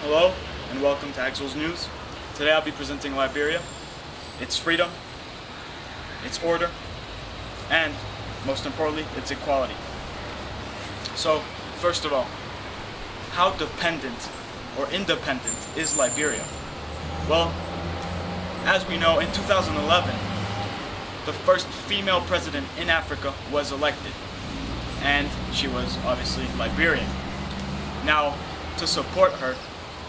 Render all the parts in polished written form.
Hello and welcome to Axel's News. Today I'll be presenting Liberia, its freedom, its order, and most importantly, its equality. So, first of all, how dependent or independent is Liberia? Well, as we know, in 2011, the first female president in Africa was elected, and she was obviously Liberian. Now, to support her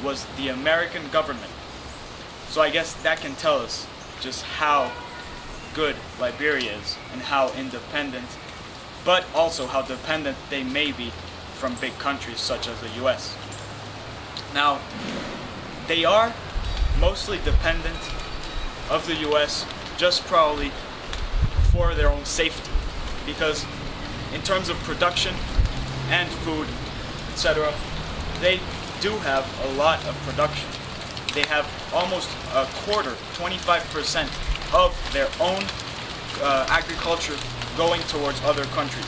was the American government. So I guess that can tell us just how good Liberia is and how independent, but also how dependent they may be from big countries such as the US. Now, they are mostly dependent of the US just probably for their own safety, because in terms of production and food, etc., they do have a lot of production. They have almost a quarter, 25% of their own agriculture going towards other countries.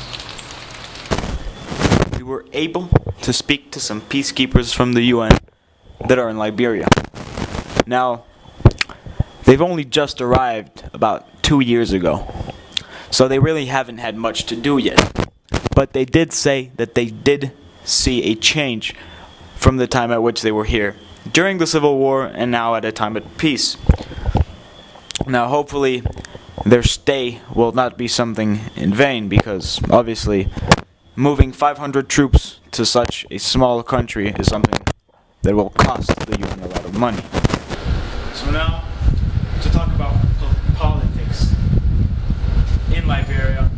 We were able to speak to some peacekeepers from the UN that are in Liberia. Now, they've only just arrived about 2 years ago, so they really haven't had much to do yet. But they did say that they did see a change from the time at which they were here during the Civil War and now at a time of peace. Now, hopefully, their stay will not be something in vain, because obviously moving 500 troops to such a small country is something that will cost the UN a lot of money. So now, to talk about politics in Liberia,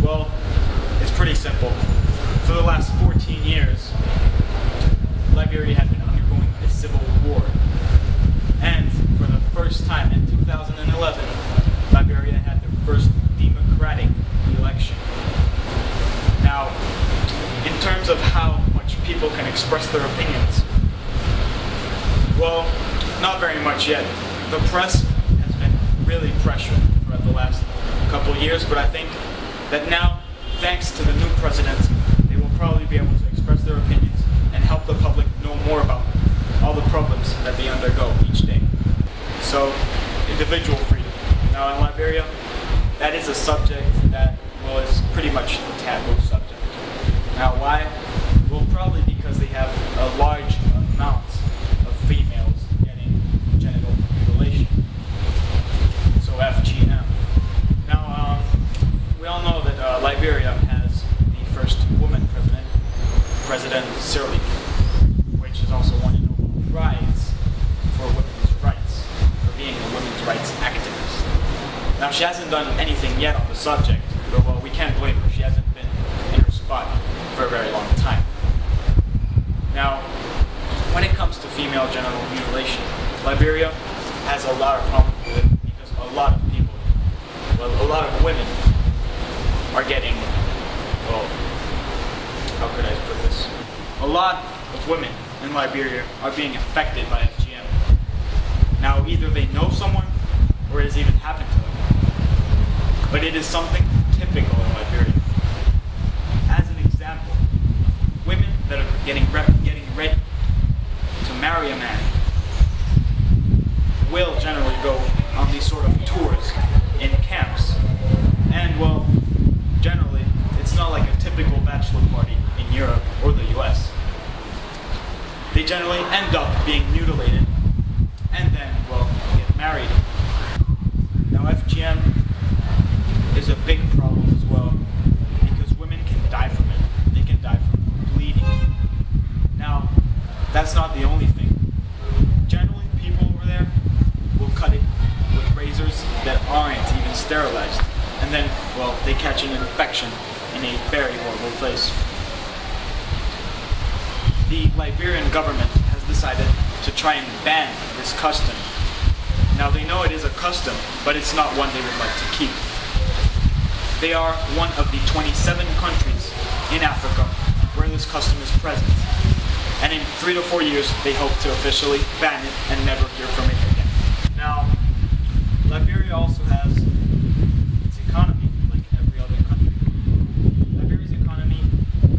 well, it's pretty simple. For the last 14 years, Liberia had been undergoing a civil war. And for the first time in 2011, Liberia had their first democratic election. Now, in terms of how much people can express their opinions, well, not very much yet. The press has been really pressured throughout the last couple of years, but I think that now, thanks to the new president, they will probably be able to express their opinions and help the public know more about all the problems that they undergo each day. So, individual freedom. Now in Liberia, that is a subject that, well, is pretty much a taboo subject. Now why? Well, probably because they have a large amount of females getting genital mutilation. So FGM. Now, we all know that Liberia has the first woman President Sirleaf, which is also won a Nobel Prize for women's rights, for being a women's rights activist. Now, she hasn't done anything yet on the subject, but well, we can't blame her. She hasn't been in her spot for a very long time. Now, when it comes to female genital mutilation, Liberia has a lot of problems with it because a lot of people, well, a lot of women are getting, well, how could I put this? A lot of women in Liberia are being affected by FGM. Now, either they know someone or it has even happened to them. But it is something typical in Liberia. As an example, women that are getting ready to marry a man will generally go on these sort of tours in camps. And, well, generally, it's not like a typical bachelor party in Europe or the US. They generally end up being mutilated and then, well, get married. Now, FGM is a big problem as well because women can die from it. They can die from bleeding. Now, that's not the only thing. Generally, people over there will cut it with razors that aren't even sterilized. And then, well, they catch an infection in a very horrible place. The Liberian government has decided to try and ban this custom. Now, they know it is a custom, but it's not one they would like to keep. They are one of the 27 countries in Africa where this custom is present. And in 3 to 4 years, they hope to officially ban it and never hear from it again. Now, Liberia also has its economy, like every other country. Liberia's economy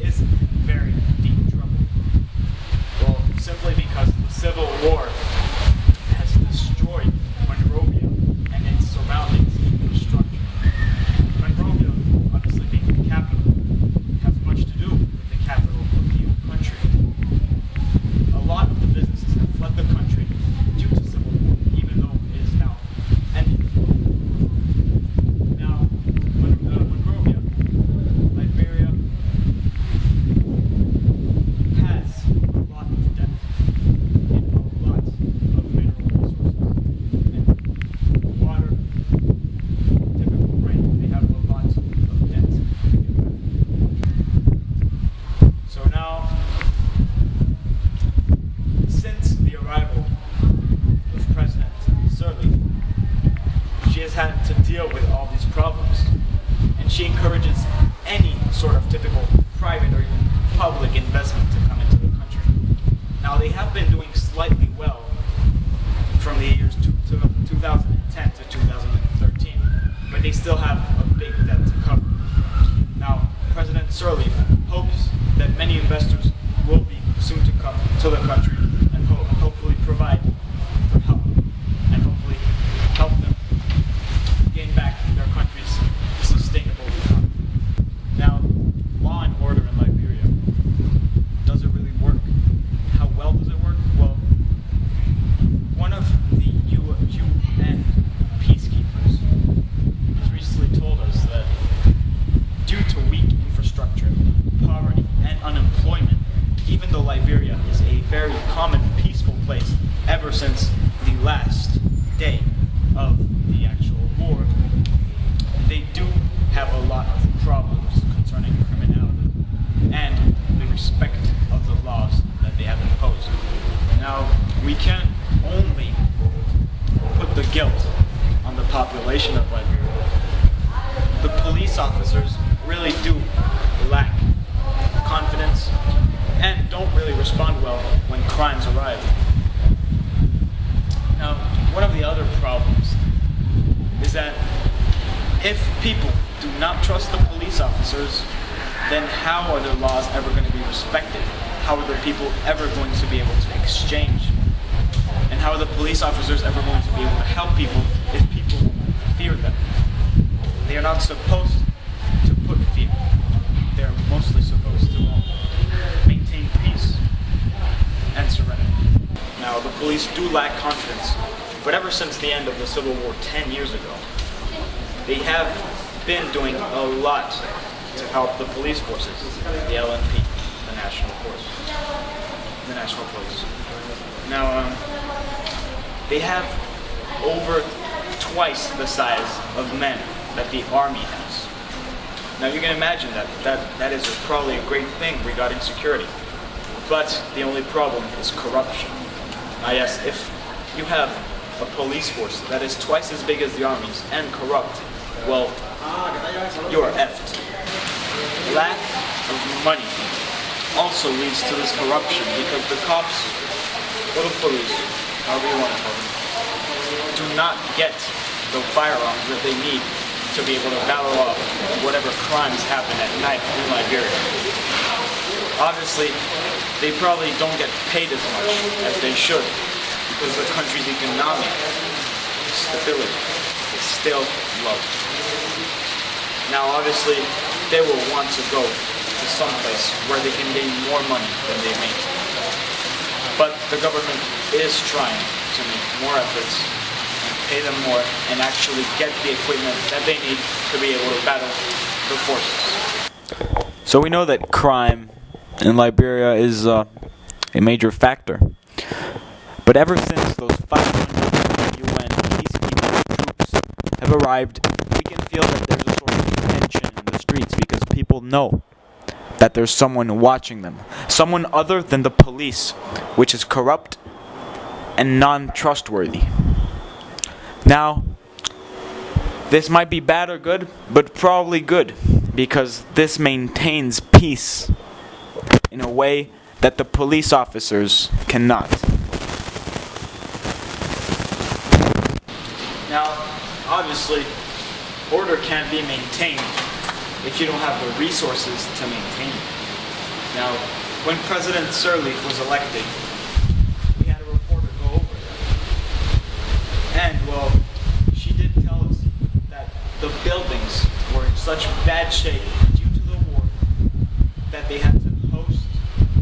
is in very deep trouble. Well, simply because even though Liberia is a very calm and peaceful place ever since the last day of the actual war, they do have a lot of problems concerning criminality and the respect of the laws that they have imposed. Now, we can't only put the guilt on the population of Liberia. The police officers really do lack confidence and don't really respond well when crimes arrive. Now, one of the other problems is that if people do not trust the police officers, then how are their laws ever going to be respected? How are the people ever going to be able to exchange? And how are the police officers ever going to be able to help people if people fear them? They are not supposed to put fear. They are mostly supposed to maintain peace and serenity. Now, the police do lack confidence, but ever since the end of the Civil War 10 years ago, they have been doing a lot to help the police forces, the LNP, the National Force, the National Police. Now, they have over twice the size of men that the Army has. Now, you can imagine that is probably a great thing regarding security. But the only problem is corruption. Now, yes, if you have a police force that is twice as big as the Army's and corrupt, well, you are effed. Lack of money also leads to this corruption because the cops, or the police, however you want to call them, do not get the firearms that they need to be able to battle off whatever crimes happen at night in Liberia. Obviously, they probably don't get paid as much as they should because the country's economic stability is still low. Now, obviously, they will want to go to some place where they can gain more money than they make. But the government is trying to make more efforts and pay them more and actually get the equipment that they need to be able to battle the forces. So we know that crime in Liberia is a major factor. But ever since those 500 UN peacekeeping troops have arrived, we can feel that there's a sort of tension in the streets because people know that there's someone watching them. Someone other than the police, which is corrupt and non-trustworthy. Now, this might be bad or good, but probably good, because this maintains peace in a way that the police officers cannot. Now, obviously, order can't be maintained if you don't have the resources to maintain it. Now, when President Sirleaf was elected, we had a reporter go over there. And, well, she did tell us that the buildings were in such bad shape due to the war that they had to host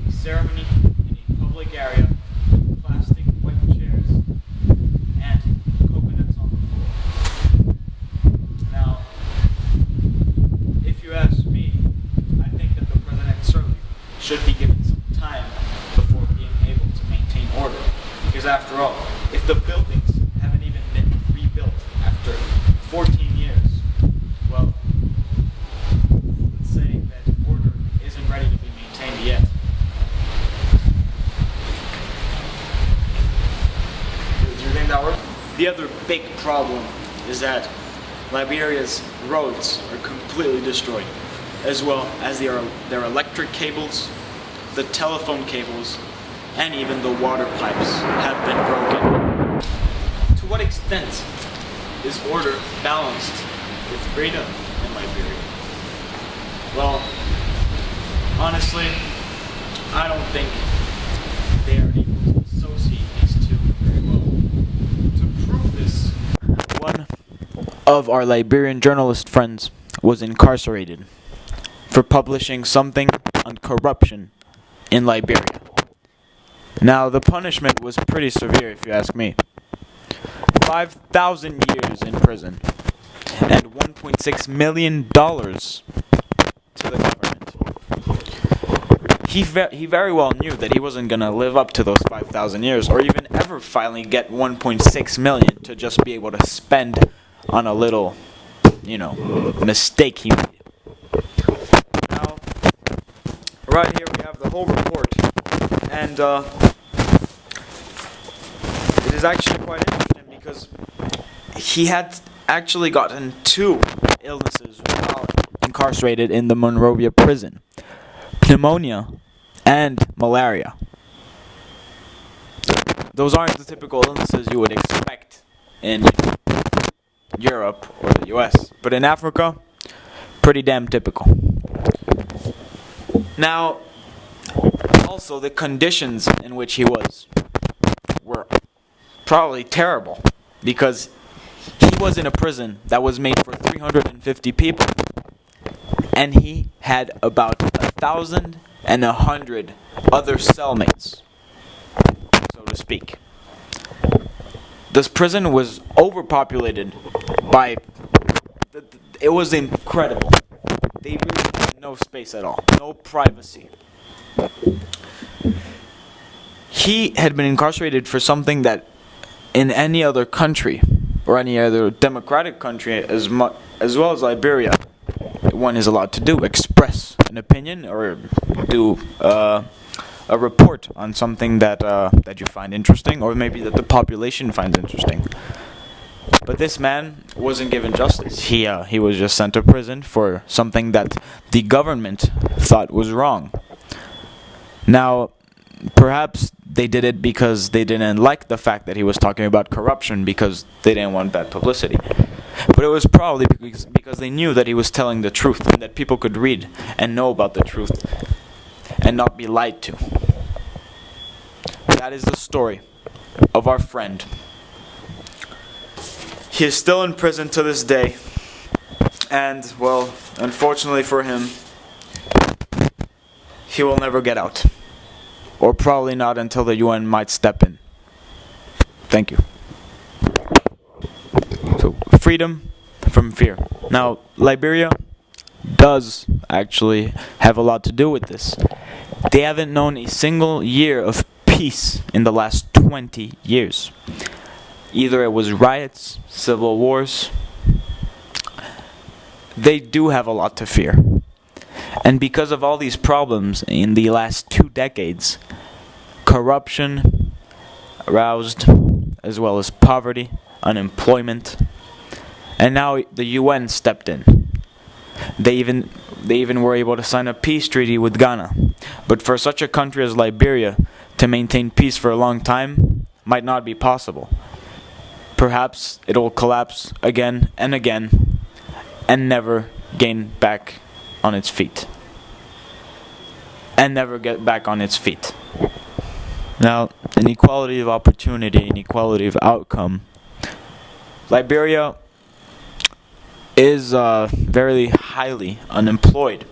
a ceremony in a public area with plastic white chairs and coconuts on the floor. Now, if you ask me, I think that the President Sirleaf should be given some time before being able to maintain order. Because after all, if the buildings haven't even been rebuilt after 14 years, well, let's say that order isn't ready to be maintained yet. Do you think that works? The other big problem is that Liberia's roads are completely destroyed, as well as their electric cables, the telephone cables, and even the water pipes have been broken. To what extent is order balanced with freedom in Liberia? Well, honestly, I don't think they are able to associate these two very well. To prove this, one of our Liberian journalist friends was incarcerated for publishing something on corruption in Liberia. Now, the punishment was pretty severe, if you ask me. 5,000 years in prison and $1.6 million to the government. he very well knew that he wasn't going to live up to those 5,000 years, or even ever finally get 1.6 million to just be able to spend on a little, mistake he made. Now, right here we have the whole report, and it is actually quite interesting because he had actually gotten 2 illnesses while incarcerated in the Monrovia prison: pneumonia and malaria. Those aren't the typical illnesses you would expect in Europe or the US, but in Africa, pretty damn typical. Now, also the conditions in which he was were probably terrible, because he was in a prison that was made for 350 people, and he had about 1,100 other cellmates, so to speak. This prison was overpopulated by... It was incredible. They really had no space at all, no privacy. He had been incarcerated for something that in any other country, or any other democratic country as well as Liberia, one is allowed to do: express an opinion or do a report on something that you find interesting, or maybe that the population finds interesting. But this man wasn't given justice. He was just sent to prison for something that the government thought was wrong. Now, perhaps they did it because they didn't like the fact that he was talking about corruption, because they didn't want bad publicity. But it was probably because they knew that he was telling the truth, and that people could read and know about the truth and not be lied to. That is the story of our friend. He is still in prison to this day, and, well, unfortunately for him, he will never get out. Or probably not until the UN might step in. Thank you. So, freedom from fear. Now, Liberia does actually have a lot to do with this. They haven't known a single year of peace in the last 20 years. Either it was riots, civil wars. They do have a lot to fear. And because of all these problems in the last 2 decades, corruption aroused, as well as poverty, unemployment, and now the UN stepped in. They even were able to sign a peace treaty with Ghana. But for such a country as Liberia to maintain peace for a long time might not be possible. Perhaps it will collapse again and again and never gain back on its feet. And never get back on its feet. Now, inequality of opportunity, inequality of outcome. Liberia is very highly unemployed.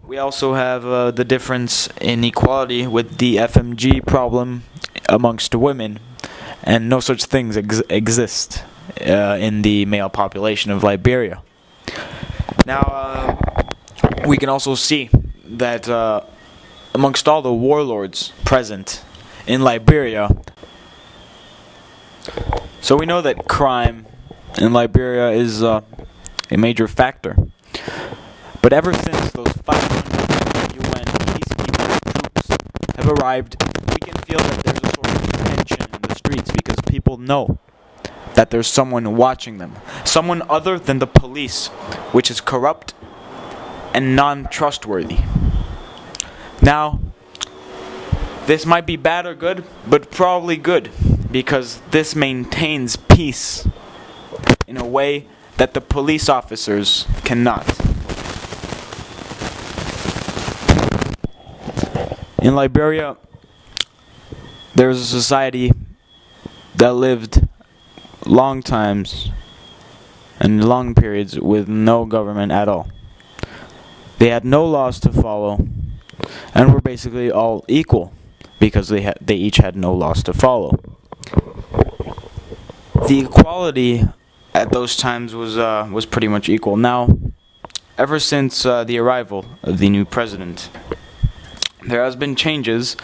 We also have the difference in equality with the FMG problem amongst women, and no such things exist in the male population of Liberia. Now, we can also see that amongst all the warlords present in Liberia, so we know that crime in Liberia is a major factor. But ever since those 500 UN peacekeeping troops have arrived, we can feel that there's a sort of tension in the streets, because people know that there's someone watching them. Someone other than the police, which is corrupt and non-trustworthy. Now, this might be bad or good, but probably good, because this maintains peace in a way that the police officers cannot. In Liberia, there's a society that lived long times and long periods with no government at all. They had no laws to follow, and were basically all equal, because they each had no laws to follow. The equality at those times was pretty much equal. Now, ever since the arrival of the new president, there has been changes,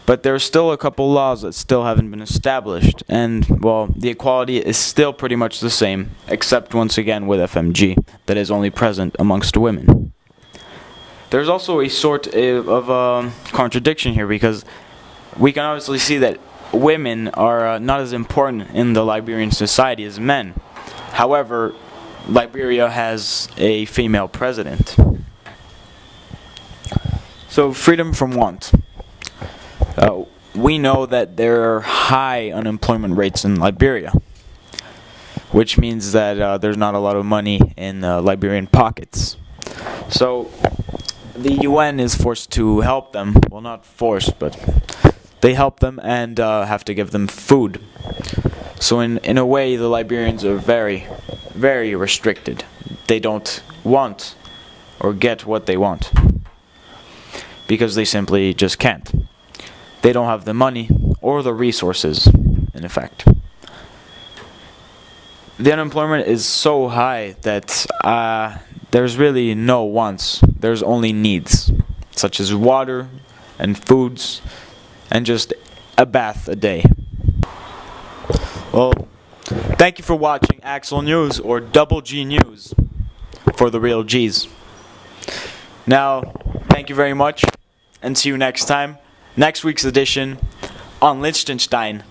but there's still a couple laws that still haven't been established, and, well, the equality is still pretty much the same, except once again with FMG, that is only present amongst women. There's also a sort of contradiction here, because we can obviously see that women are not as important in the Liberian society as men. However, Liberia has a female president. So, freedom from want. We know that there are high unemployment rates in Liberia, which means that there's not a lot of money in Liberian pockets. So the UN is forced to help them. Well, not forced, but they help them and have to give them food. So in a way, the Liberians are very, very restricted. They don't want or get what they want, because they simply just can't. They don't have the money or the resources, in effect. The unemployment is so high that there's really no wants. There's only needs, such as water and foods and just a bath a day. Well, thank you for watching Axel News, or Double G News for the real G's. Now, thank you very much, and see you next time. Next week's edition on Liechtenstein.